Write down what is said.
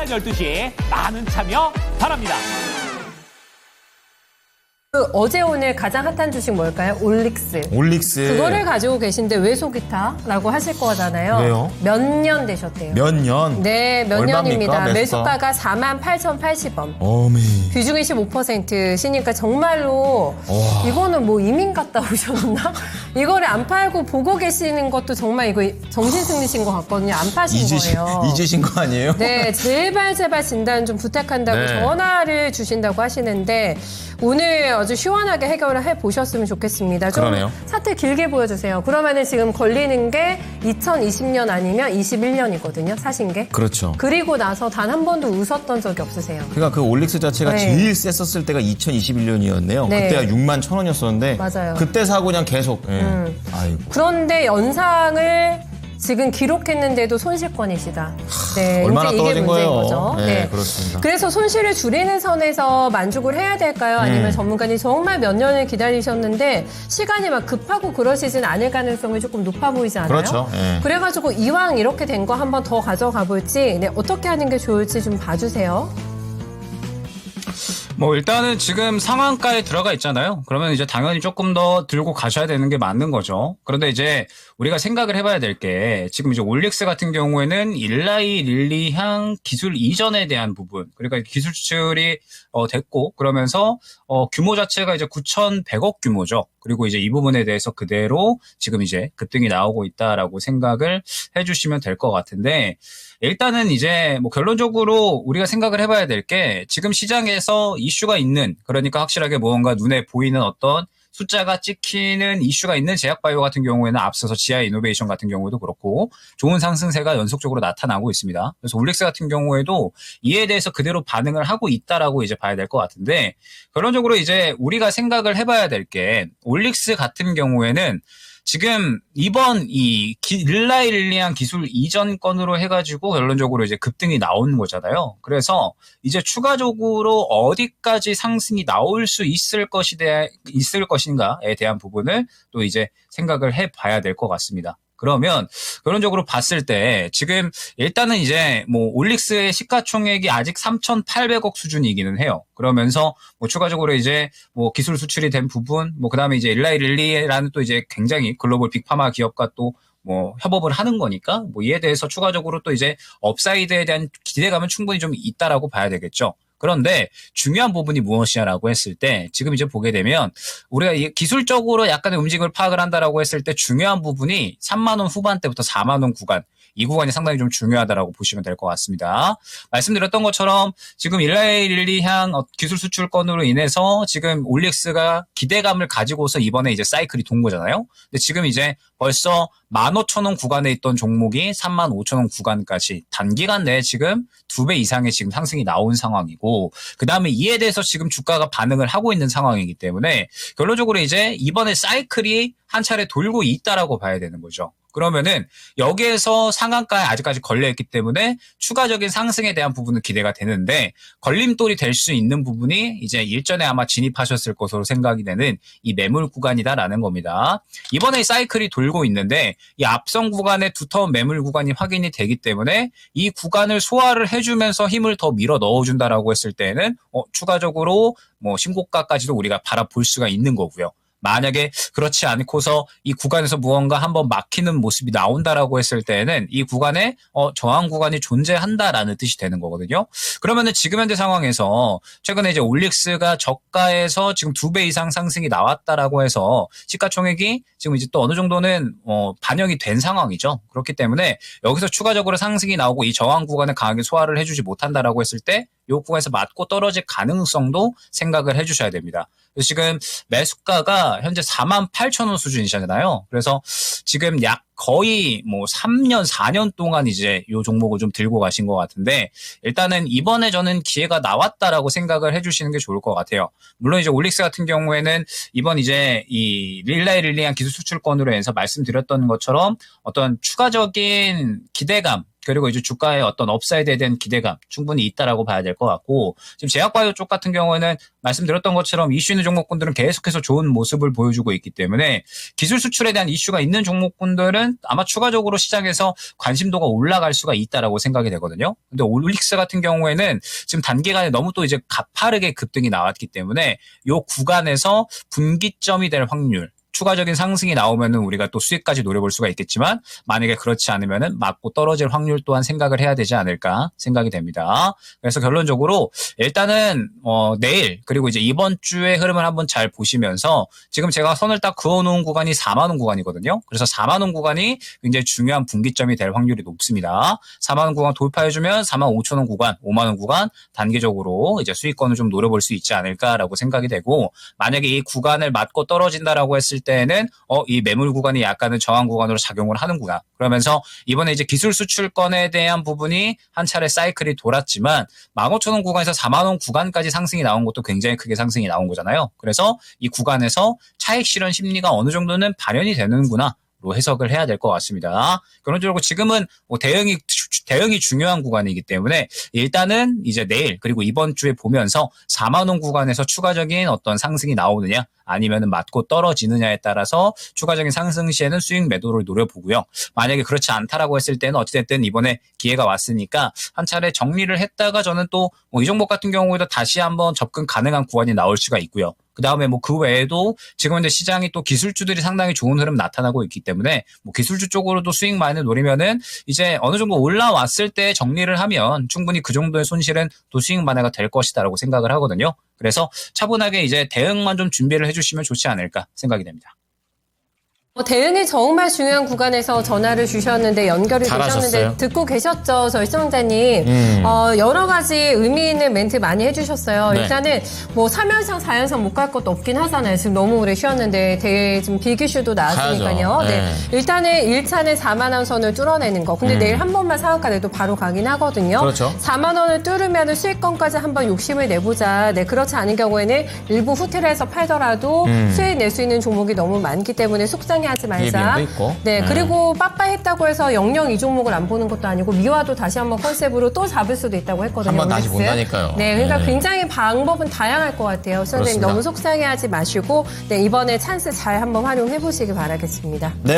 12시에 많은 참여 바랍니다. 어제 오늘 가장 핫한 주식 뭘까요? 올릭스. 그거를 가지고 계신데 왜 속이 타라고 하실 거잖아요. 왜요? 몇 년 되셨대요? 몇 년? 네, 몇 얼마입니까? 년입니다. 매수가? 매수가가 48,080원. 어미. 비중이 15%시니까 정말로 이거는 뭐 이민 갔다 오셨나? 이거를 안 팔고 보고 계시는 것도 정말 이거 정신승리신 것 같거든요. 안 파신 거예요. 잊으신 거 아니에요? 네, 제발 진단 좀 부탁한다고 네. 전화를 주신다고 하시는데 오늘 아주 시원하게 해결을 해보셨으면 좋겠습니다. 좀 그러네요. 차트 길게 보여주세요. 그러면은 지금 걸리는 게 2020년 아니면 21년이거든요. 사신 게. 그렇죠. 그리고 나서 단 한 번도 웃었던 적이 없으세요. 그러니까 그 올릭스 자체가 네. 제일 셌었을 때가 2021년이었네요. 네. 그때가 61,000원이었었는데 맞아요. 그때 사고 그냥 계속. 예. 아이고. 그런데 연상을 지금 기록했는데도 손실권이시다. 네, 얼마나 이제 이게 떨어진 문제인 거예요? 거죠. 네, 그렇습니다. 그래서 손실을 줄이는 선에서 만족을 해야 될까요? 아니면 전문가님 정말 몇 년을 기다리셨는데 시간이 막 급하고 그러시진 않을 가능성이 조금 높아 보이지 않아요? 그렇죠. 예. 그래가지고 이왕 이렇게 된 거 한번 더 가져가 볼지 어떻게 하는 게 좋을지 좀 봐주세요. 뭐 일단은 지금 상한가에 들어가 있잖아요. 그러면 이제 당연히 조금 더 들고 가셔야 되는 게 맞는 거죠. 그런데 이제 우리가 생각을 해봐야 될 게 지금 이제 올릭스 같은 경우에는 일라이 릴리향 기술 이전에 대한 부분, 그러니까 기술 수출이 됐고 그러면서 규모 자체가 이제 9,100억 규모죠. 그리고 이제 이 부분에 대해서 그대로 지금 이제 급등이 나오고 있다라고 생각을 해주시면 될 것 같은데. 일단은 이제 뭐 결론적으로 우리가 생각을 해봐야 될 게 지금 시장에서 이슈가 있는, 그러니까 확실하게 무언가 눈에 보이는 어떤 숫자가 찍히는 이슈가 있는 제약바이오 같은 경우에는 앞서서 지아 이노베이션 같은 경우도 그렇고 좋은 상승세가 연속적으로 나타나고 있습니다. 그래서 올릭스 같은 경우에도 이에 대해서 그대로 반응을 하고 있다라고 이제 봐야 될 것 같은데, 결론적으로 이제 우리가 생각을 해봐야 될 게 올릭스 같은 경우에는 지금 이번 이 일라이 릴리한 기술 이전 건으로 해가지고 결론적으로 이제 급등이 나온 거잖아요. 그래서 이제 추가적으로 어디까지 상승이 나올 수 있을 것인가에 대한 부분을 또 이제 생각을 해봐야 될 것 같습니다. 그러면 결론적으로 봤을 때 지금 일단은 이제 뭐 올릭스의 시가총액이 아직 3,800억 수준이기는 해요. 그러면서 뭐 추가적으로 이제 뭐 기술 수출이 된 부분, 뭐 그다음에 이제 일라이 릴리라는 또 이제 굉장히 글로벌 빅파마 기업과 또 뭐 협업을 하는 거니까 뭐 이에 대해서 추가적으로 또 이제 업사이드에 대한 기대감은 충분히 좀 있다라고 봐야 되겠죠. 그런데 중요한 부분이 무엇이냐라고 했을 때 지금 이제 보게 되면 우리가 기술적으로 약간의 움직임을 파악을 한다라고 했을 때 중요한 부분이 3만 원 후반대부터 4만 원 구간, 이 구간이 상당히 좀 중요하다라고 보시면 될 것 같습니다. 말씀드렸던 것처럼 지금 일라이 릴리향 기술 수출 건으로 인해서 지금 올릭스가 기대감을 가지고서 이번에 이제 사이클이 돈 거잖아요. 근데 지금 이제 벌써 15,000원 구간에 있던 종목이 35,000원 구간까지 단기간 내에 지금 2배 이상의 지금 상승이 나온 상황이고, 그 다음에 이에 대해서 지금 주가가 반응을 하고 있는 상황이기 때문에 결론적으로 이제 이번에 사이클이 한 차례 돌고 있다라고 봐야 되는 거죠. 그러면은 여기에서 상한가에 아직까지 걸려있기 때문에 추가적인 상승에 대한 부분은 기대가 되는데, 걸림돌이 될 수 있는 부분이 이제 일전에 아마 진입하셨을 것으로 생각이 되는 이 매물 구간이다라는 겁니다. 이번에 사이클이 돌고 있는데 이 앞선 구간에 두터운 매물 구간이 확인이 되기 때문에 이 구간을 소화를 해주면서 힘을 더 밀어 넣어준다라고 했을 때는 추가적으로 뭐 신고가까지도 우리가 바라볼 수가 있는 거고요. 만약에 그렇지 않고서 이 구간에서 무언가 한번 막히는 모습이 나온다라고 했을 때는 이 구간에 저항 구간이 존재한다라는 뜻이 되는 거거든요. 그러면은 지금 현재 상황에서 최근에 이제 올릭스가 저가에서 지금 2배 이상 상승이 나왔다라고 해서 시가총액이 지금 이제 또 어느 정도는 반영이 된 상황이죠. 그렇기 때문에 여기서 추가적으로 상승이 나오고 이 저항 구간을 강하게 소화를 해주지 못한다라고 했을 때 이 구간에서 맞고 떨어질 가능성도 생각을 해주셔야 됩니다. 그래서 지금 매수가가 현재 48,000원 수준이잖아요. 그래서 지금 약 거의 뭐 3년, 4년 동안 이제 이 종목을 좀 들고 가신 것 같은데, 일단은 이번에 저는 기회가 나왔다라고 생각을 해주시는 게 좋을 것 같아요. 물론 이제 올릭스 같은 경우에는 이번 이제 이 일라이 릴리한 기술 수출권으로 해서 말씀드렸던 것처럼 어떤 추가적인 기대감, 그리고 이제 주가의 어떤 업사이드에 대한 기대감 충분히 있다라고 봐야 될 것 같고, 지금 제약바이오 쪽 같은 경우에는 말씀드렸던 것처럼 이슈 있는 종목군들은 계속해서 좋은 모습을 보여주고 있기 때문에 기술 수출에 대한 이슈가 있는 종목군들은 아마 추가적으로 시장에서 관심도가 올라갈 수가 있다라고 생각이 되거든요. 근데 올릭스 같은 경우에는 지금 단기간에 너무 또 이제 가파르게 급등이 나왔기 때문에 이 구간에서 분기점이 될 확률, 추가적인 상승이 나오면은 우리가 또 수익까지 노려볼 수가 있겠지만, 만약에 그렇지 않으면은 맞고 떨어질 확률 또한 생각을 해야 되지 않을까 생각이 됩니다. 그래서 결론적으로 일단은 내일 그리고 이제 이번 주의 흐름을 한번 잘 보시면서, 지금 제가 선을 딱 그어놓은 구간이 4만 원 구간이거든요. 그래서 4만 원 구간이 굉장히 중요한 분기점이 될 확률이 높습니다. 4만 원 구간 돌파해주면 4만 5천 원 구간, 5만 원 구간 단기적으로 이제 수익권을 좀 노려볼 수 있지 않을까라고 생각이 되고, 만약에 이 구간을 맞고 떨어진다라고 했을 때는 이 매물 구간이 약간은 저항 구간으로 작용을 하는구나. 그러면서 이번에 이제 기술 수출권에 대한 부분이 한 차례 사이클이 돌았지만 15,000원 구간에서 4만 원 구간까지 상승이 나온 것도 굉장히 크게 상승이 나온 거잖아요. 그래서 이 구간에서 차익 실현 심리가 어느 정도는 발현이 되는구나 로 해석을 해야 될 것 같습니다. 결론적으로 지금은 대응이 중요한 구간이기 때문에 일단은 이제 내일 그리고 이번 주에 보면서 4만 원 구간에서 추가적인 어떤 상승이 나오느냐 아니면은 맞고 떨어지느냐에 따라서 추가적인 상승 시에는 수익 매도를 노려보고요. 만약에 그렇지 않다라고 했을 때는 어찌됐든 이번에 기회가 왔으니까 한 차례 정리를 했다가 저는 또 이 종목 같은 경우에도 다시 한번 접근 가능한 구간이 나올 수가 있고요. 그 다음에 그 외에도 지금 이제 시장이 또 기술주들이 상당히 좋은 흐름 나타나고 있기 때문에 기술주 쪽으로도 수익 많이 노리면은 이제 어느 정도 올라왔을 때 정리를 하면 충분히 그 정도의 손실은 또 수익 만회가 될 것이다라고 생각을 하거든요. 그래서 차분하게 이제 대응만 좀 준비를 해주시면 좋지 않을까 생각이 됩니다. 대응이 정말 중요한 구간에서 전화를 주셨는데 연결이 잘하셨어요. 되셨는데 듣고 계셨죠, 저희 시청자님. 여러 가지 의미 있는 멘트 많이 해주셨어요. 네. 일단은 3연상, 4연상 못 갈 것도 없긴 하잖아요. 지금 너무 오래 쉬었는데 지금 빅이슈도 나왔으니까요. 가야죠. 네. 네. 일단은 1차는 4만 원 선을 뚫어내는 거. 근데 내일 한 번만 상한가 내도 바로 가긴 하거든요. 그렇죠. 4만 원을 뚫으면 수익권까지 한번 욕심을 내보자. 네, 그렇지 않은 경우에는 일부 후퇴를 해서 팔더라도 수익 낼 수 있는 종목이 너무 많기 때문에 속상해 하지 말자. EBM도 있고. 네, 그리고 빠빠했다고 해서 영영 이 종목을 안 보는 것도 아니고 미화도 다시 한번 컨셉으로 또 잡을 수도 있다고 했거든요. 한번 다시 올릭스. 본다니까요. 네, 그러니까 네. 굉장히 방법은 다양할 것 같아요. 선생님 그렇습니다. 너무 속상해하지 마시고 네, 이번에 찬스 잘 한번 활용해 보시기 바라겠습니다. 네.